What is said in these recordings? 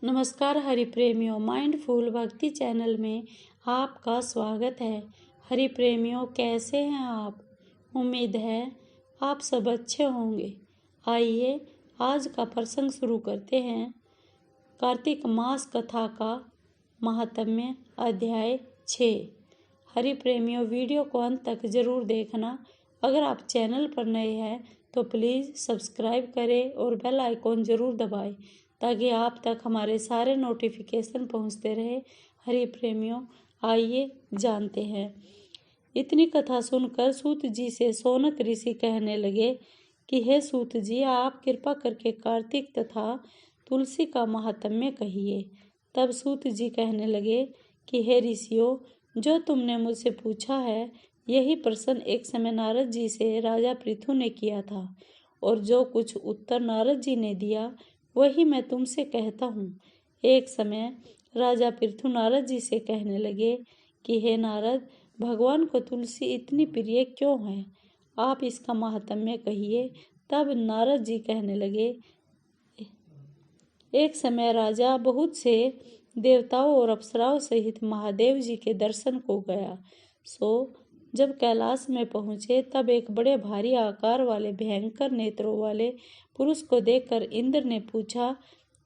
नमस्कार हरि प्रेमियों, माइंडफुल भक्ति चैनल में आपका स्वागत है। हरि प्रेमियों, कैसे हैं आप? उम्मीद है आप सब अच्छे होंगे। आइए आज का प्रसंग शुरू करते हैं। कार्तिक मास कथा का महात्म्य, अध्याय 6। हरि प्रेमियों, वीडियो को अंत तक जरूर देखना। अगर आप चैनल पर नए हैं तो प्लीज़ सब्सक्राइब करें और बेल आइकॉन जरूर दबाएं ताकि आप तक हमारे सारे नोटिफिकेशन पहुंचते रहे। हरि प्रेमियों, आइए जानते हैं। इतनी कथा सुनकर सूत जी से शौनक ऋषि कहने लगे कि हे सूत जी, आप कृपा करके कार्तिक तथा तुलसी का महात्म्य कहिए। तब सूत जी कहने लगे कि हे ऋषियों, जो तुमने मुझसे पूछा है यही प्रश्न एक समय नारद जी से राजा पृथु ने किया था, और जो कुछ उत्तर नारद जी ने दिया वही मैं तुमसे कहता हूँ। एक समय राजा पृथु नारद जी से कहने लगे कि हे नारद, भगवान को तुलसी इतनी प्रिय क्यों है? आप इसका महात्म्य कहिए। तब नारद जी कहने लगे, एक समय राजा बहुत से देवताओं और अप्सराओं सहित महादेव जी के दर्शन को गया। जब कैलाश में पहुंचे तब एक बड़े भारी आकार वाले भयंकर नेत्रों वाले पुरुष को देखकर इंद्र ने पूछा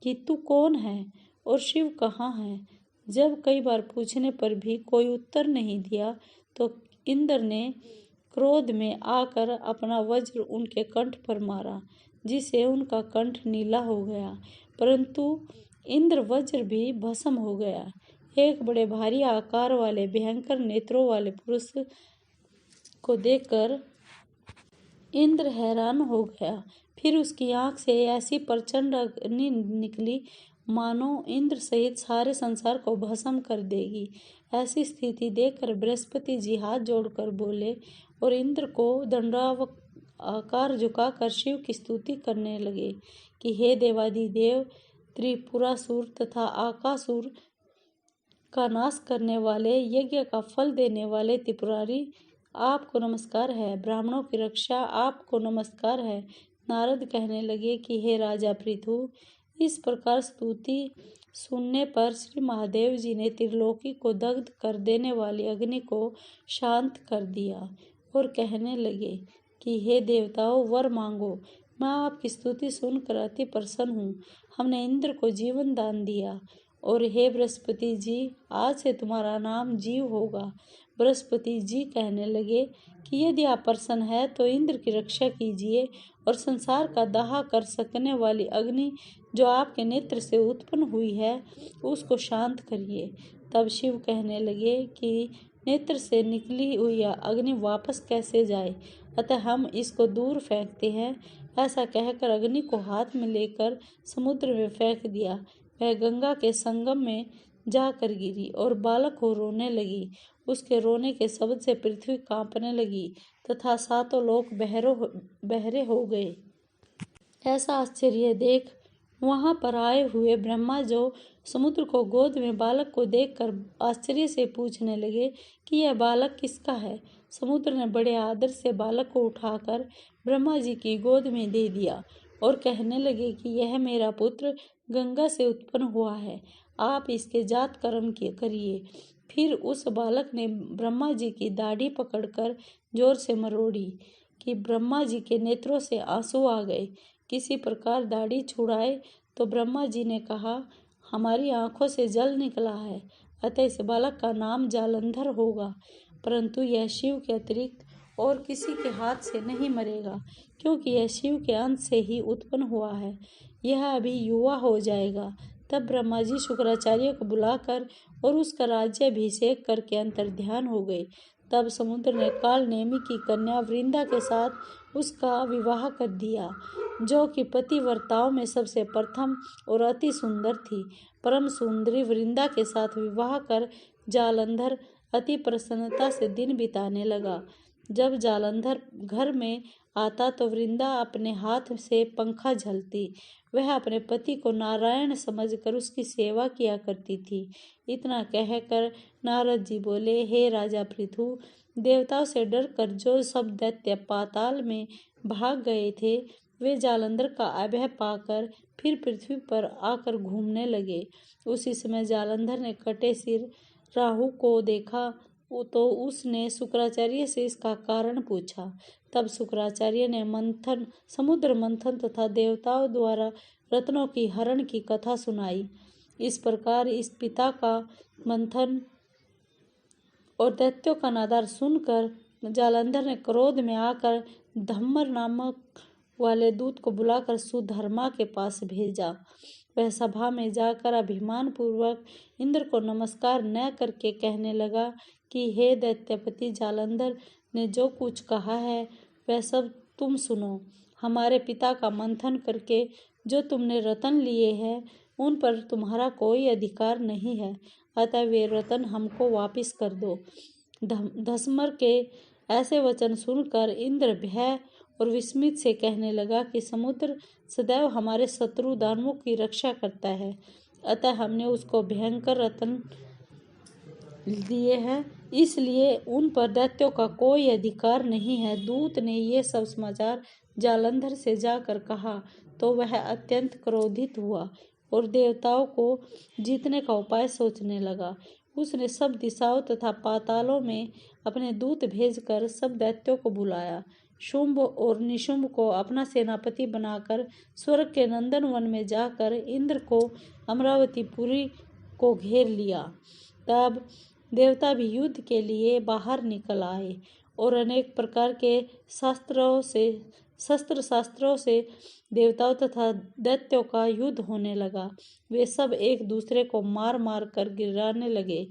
कि तू कौन है और शिव कहाँ है? जब कई बार पूछने पर भी कोई उत्तर नहीं दिया तो इंद्र ने क्रोध में आकर अपना वज्र उनके कंठ पर मारा, जिससे उनका कंठ नीला हो गया, परंतु इंद्र वज्र भी भस्म हो गया। एक बड़े भारी आकार वाले भयंकर नेत्रों वाले पुरुष को देखकर इंद्र हैरान हो गया। फिर उसकी आंख से ऐसी प्रचंड अग्नि निकली मानो इंद्र सहित सारे संसार को भस्म कर देगी। ऐसी स्थिति देखकर बृहस्पति जी हाथ जोड़कर बोले और इंद्र को दंडाकार झुकाकर शिव की स्तुति करने लगे कि हे देवादिदेव, त्रिपुरासुर तथा आकासुर का नाश करने वाले, यज्ञ का फल देने वाले त्रिपुरारी, आपको नमस्कार है। ब्राह्मणों की रक्षा, आपको नमस्कार है। नारद कहने लगे कि हे राजा पृथु, इस प्रकार स्तुति सुनने पर श्री महादेव जी ने त्रिलोकी को दग्ध कर देने वाली अग्नि को शांत कर दिया और कहने लगे कि हे देवताओं, वर मांगो। मैं आपकी स्तुति सुनकर अति प्रसन्न हूँ। हमने इंद्र को जीवन दान दिया, और हे बृहस्पति जी, आज से तुम्हारा नाम जीव होगा। बृहस्पति जी कहने लगे कि यदि आप प्रसन्न है तो इंद्र की रक्षा कीजिए और संसार का दाह कर सकने वाली अग्नि जो आपके नेत्र से उत्पन्न हुई है उसको शांत करिए। तब शिव कहने लगे कि नेत्र से निकली हुई अग्नि वापस कैसे जाए, अतः हम इसको दूर फेंकते हैं। ऐसा कहकर अग्नि को हाथ में लेकर समुद्र में फेंक दिया। वह गंगा के संगम में जाकर गिरी और बालक को रोने लगी। उसके रोने के शब्द से पृथ्वी कांपने लगी तथा सातों लोक बहरे हो गए। ऐसा आश्चर्य देख वहां पर आए हुए ब्रह्मा, जो समुद्र को गोद में बालक को देखकर आश्चर्य से पूछने लगे कि यह बालक किसका है। समुद्र ने बड़े आदर से बालक को उठाकर ब्रह्मा जी की गोद में दे दिया और कहने लगे कि यह मेरा पुत्र गंगा से उत्पन्न हुआ है, आप इसके जात कर्म करिए। फिर उस बालक ने ब्रह्मा जी की दाढ़ी पकड़कर जोर से मरोड़ी कि ब्रह्मा जी के नेत्रों से आंसू आ गए। किसी प्रकार दाढ़ी छुड़ाए तो ब्रह्मा जी ने कहा, हमारी आंखों से जल निकला है, अतः इस बालक का नाम जालंधर होगा, परंतु यह शिव के अतिरिक्त और किसी के हाथ से नहीं मरेगा, क्योंकि यह शिव के अंश से ही उत्पन्न हुआ है। यह अभी युवा हो जाएगा। तब ब्रह्मा जी शुक्राचार्य को बुलाकर और उसका राज्याभिषेक करके अंतर्ध्यान हो गए। तब समुद्र ने काल नेमि की कन्या वृंदा के साथ उसका विवाह कर दिया, जो कि पतिव्रताओं में सबसे प्रथम और अति सुंदर थी। परम सुंदरी वृंदा के साथ विवाह कर जालंधर अति प्रसन्नता से दिन बिताने लगा। जब जालंधर घर में आता तो वृंदा अपने हाथ से पंखा झलती। वह अपने पति को नारायण समझकर उसकी सेवा किया करती थी। इतना कहकर नारद जी बोले, हे राजा पृथु, देवताओं से डरकर जो सब दैत्य पाताल में भाग गए थे वे जालंधर का अभय पाकर फिर पृथ्वी पर आकर घूमने लगे। उसी समय जालंधर ने कटे सिर राहु को देखा तो उसने शुक्राचार्य से इसका कारण पूछा। तब शुक्राचार्य ने समुद्र मंथन तथा देवताओं द्वारा रत्नों की हरण की कथा सुनाई। इस प्रकार इस पिता का मंथन और दैत्यों का नादार सुनकर जालंधर ने क्रोध में आकर धम्मर नामक वाले दूत को बुलाकर सुधर्मा के पास भेजा। वह सभा में जाकर अभिमान पूर्वक इंद्र को नमस्कार न करके कहने लगा कि हे दैत्यपति जालंधर ने जो कुछ कहा है वह सब तुम सुनो। हमारे पिता का मंथन करके जो तुमने रतन लिए हैं उन पर तुम्हारा कोई अधिकार नहीं है, अतः वे रतन हमको वापस कर दो। धसमर के ऐसे वचन सुनकर इंद्र भय और विस्मित से कहने लगा कि समुद्र सदैव हमारे शत्रु दानवों की रक्षा करता है, अतः हमने उसको भयंकर रतन दिए हैं, इसलिए उन पर दैत्यों का कोई अधिकार नहीं है। दूत ने ये सब समाचार जालंधर से जाकर कहा तो वह अत्यंत क्रोधित हुआ और देवताओं को जीतने का उपाय सोचने लगा। उसने सब दिशाओं तथा पातालों में अपने दूत भेजकर सब दैत्यों को बुलाया। शुंभ और निशुंभ को अपना सेनापति बनाकर स्वर्ग के नंदन वन में जाकर इंद्र को अमरावतीपुरी को घेर लिया। तब देवता भी युद्ध के लिए बाहर निकल आए और अनेक प्रकार के शस्त्र शास्त्रों से देवताओं तथा दैत्यों का युद्ध होने लगा। वे सब एक दूसरे को मार मार कर गिराने लगे।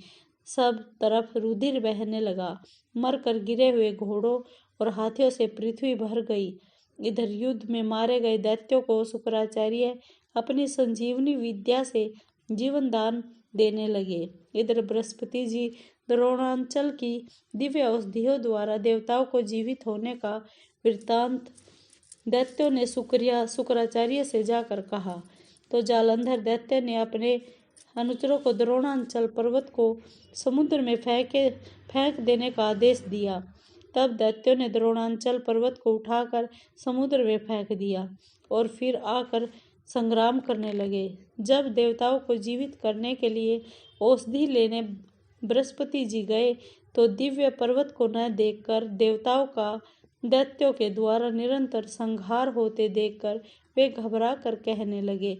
सब तरफ रुधिर बहने लगा। मरकर गिरे हुए घोड़ों और हाथियों से पृथ्वी भर गई। इधर युद्ध में मारे गए दैत्यों को शुक्राचार्य अपनी संजीवनी विद्या से जीवन दान देने लगे। इधर बृहस्पति जी द्रोणांचल की दिव्य औषधियों द्वारा देवताओं को जीवित होने का वृत्तांत दैत्यों ने शुक्राचार्य से जाकर कहा तो जालंधर दैत्य ने अपने अनुचरों को द्रोणांचल पर्वत को समुद्र में फेंक देने का आदेश दिया। तब दैत्यों ने द्रोणांचल पर्वत को उठाकर समुद्र में फेंक दिया और फिर आकर संग्राम करने लगे। जब देवताओं को जीवित करने के लिए औषधि लेने बृहस्पति जी गए तो दिव्य पर्वत को न देखकर देवताओं का दैत्यों के द्वारा निरंतर संहार होते देखकर वे घबरा कर कहने लगे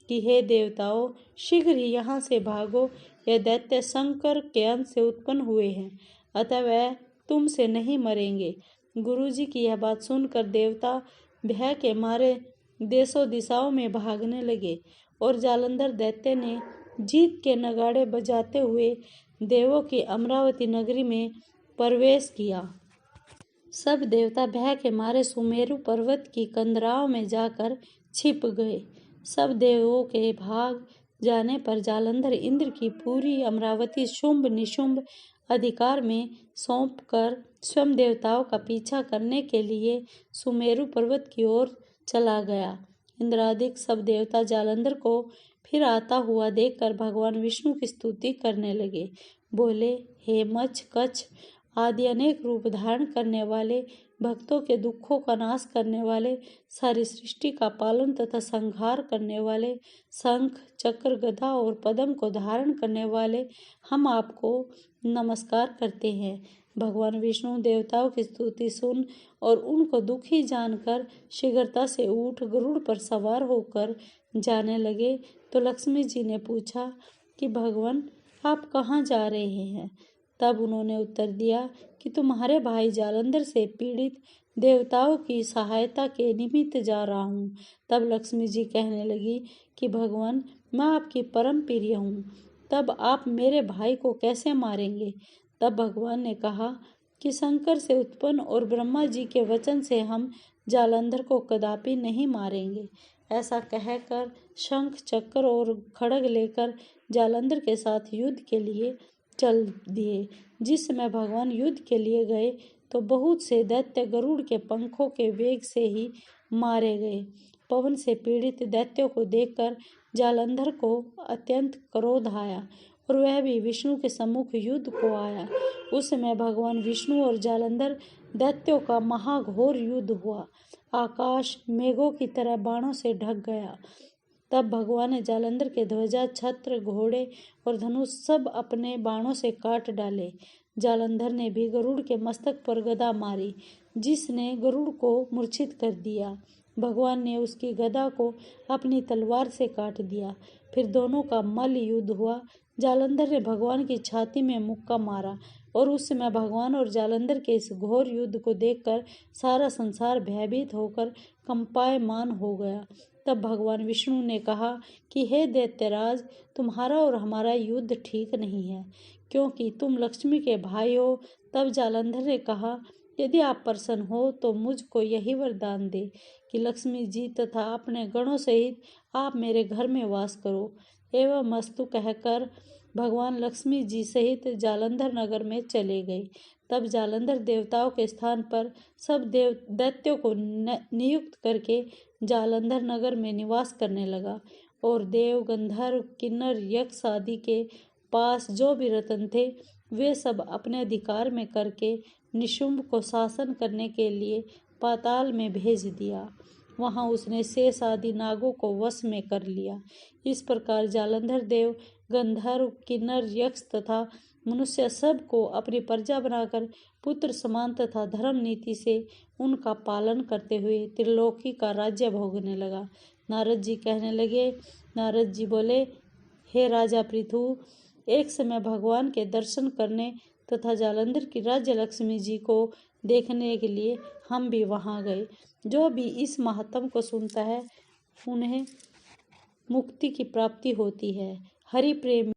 कि हे देवताओं, शीघ्र ही यहाँ से भागो। यह दैत्य शंकर के अंश से उत्पन्न हुए हैं, अतः वह तुमसे नहीं मरेंगे। गुरुजी की यह बात सुनकर देवता भय के मारे देशों दिशाओं में भागने लगे और जालंधर दैत्य ने जीत के नगाड़े बजाते हुए देवों की अमरावती नगरी में प्रवेश किया। सब देवता भय के मारे सुमेरु पर्वत की कंदराओं में जाकर छिप गए। सब देवों के भाग जाने पर जालंधर इंद्र की पूरी अमरावती शुंभ निशुंभ अधिकार में सौंपकर स्वयं देवताओं का पीछा करने के लिए सुमेरु पर्वत की ओर चला गया। इंद्रादिक सब देवता जालंधर को फिर आता हुआ देखकर भगवान विष्णु की स्तुति करने लगे। बोले, हे मच्छ कच्छ आदि अनेक रूप धारण करने वाले, भक्तों के दुखों का नाश करने वाले, सारी सृष्टि का पालन तथा संहार करने वाले, शंख चक्र गदा और पद्म को धारण करने वाले, हम आपको नमस्कार करते हैं। भगवान विष्णु देवताओं की स्तुति सुन और उनको दुखी जानकर शीघ्रता से उठ गरुड़ पर सवार होकर जाने लगे तो लक्ष्मी जी ने पूछा कि भगवान आप कहाँ जा रहे हैं? तब उन्होंने उत्तर दिया कि तुम्हारे भाई जालंधर से पीड़ित देवताओं की सहायता के निमित्त जा रहा हूँ। तब लक्ष्मी जी कहने लगी कि भगवान मैं आपकी परम प्रिय हूँ, तब आप मेरे भाई को कैसे मारेंगे? तब भगवान ने कहा कि शंकर से उत्पन्न और ब्रह्मा जी के वचन से हम जालंधर को कदापि नहीं मारेंगे। ऐसा कहकर शंख चक्र और खड्ग लेकर जालंधर के साथ युद्ध के लिए चल दिए। जिस समय भगवान युद्ध के लिए गए तो बहुत से दैत्य गरुड़ के पंखों के वेग से ही मारे गए। पवन से पीड़ित दैत्यों को देखकर जालंधर को अत्यंत क्रोध आया और वह भी विष्णु के सम्मुख युद्ध को आया। उस समय भगवान विष्णु और जालंधर दैत्यों का महाघोर युद्ध हुआ। आकाश मेघों की तरह बाणों से ढक गया। तब भगवान ने जालंधर के ध्वजा, छत्र, घोड़े और धनुष सब अपने बाणों से काट डाले। जालंधर ने भी गरुड़ के मस्तक पर गदा मारी, जिसने गरुड़ को मूर्छित कर दिया। भगवान ने उसकी गदा को अपनी तलवार से काट दिया। फिर दोनों का मल्ल युद्ध हुआ। जालंधर ने भगवान की छाती में मुक्का मारा और उस समय भगवान और जालंधर के इस घोर युद्ध को देखकर सारा संसार भयभीत होकर कंपायमान हो गया। तब भगवान विष्णु ने कहा कि हे दैत्यराज, तुम्हारा और हमारा युद्ध ठीक नहीं है, क्योंकि तुम लक्ष्मी के भाई हो। तब जालंधर ने कहा, यदि आप प्रसन्न हो तो मुझको यही वरदान दे कि लक्ष्मी जी तथा अपने गणों सहित आप मेरे घर में वास करो। एवं मस्तु कहकर भगवान लक्ष्मी जी सहित जालंधर नगर में चले गए। तब जालंधर देवताओं के स्थान पर सब दैत्यों को नियुक्त करके जालंधर नगर में निवास करने लगा, और देव, गंधर्व, किन्नर, यक्ष आदि के पास जो भी रत्न थे वे सब अपने अधिकार में करके निशुंभ को शासन करने के लिए पाताल में भेज दिया। वहां उसने शेष आदि नागों को वश में कर लिया। इस प्रकार जालंधर देव, गंधर्व, किन्नर, यक्ष तथा मनुष्य सब को अपनी प्रजा बनाकर पुत्र समान तथा धर्म नीति से उनका पालन करते हुए त्रिलोकी का राज्य भोगने लगा। नारद जी कहने लगे, नारद जी बोले, हे राजा पृथु, एक समय भगवान के दर्शन करने तथा जालंधर की राज्य लक्ष्मी जी को देखने के लिए हम भी वहां गए। जो भी इस महात्म को सुनता है उन्हें मुक्ति की प्राप्ति होती है। हरि प्रेम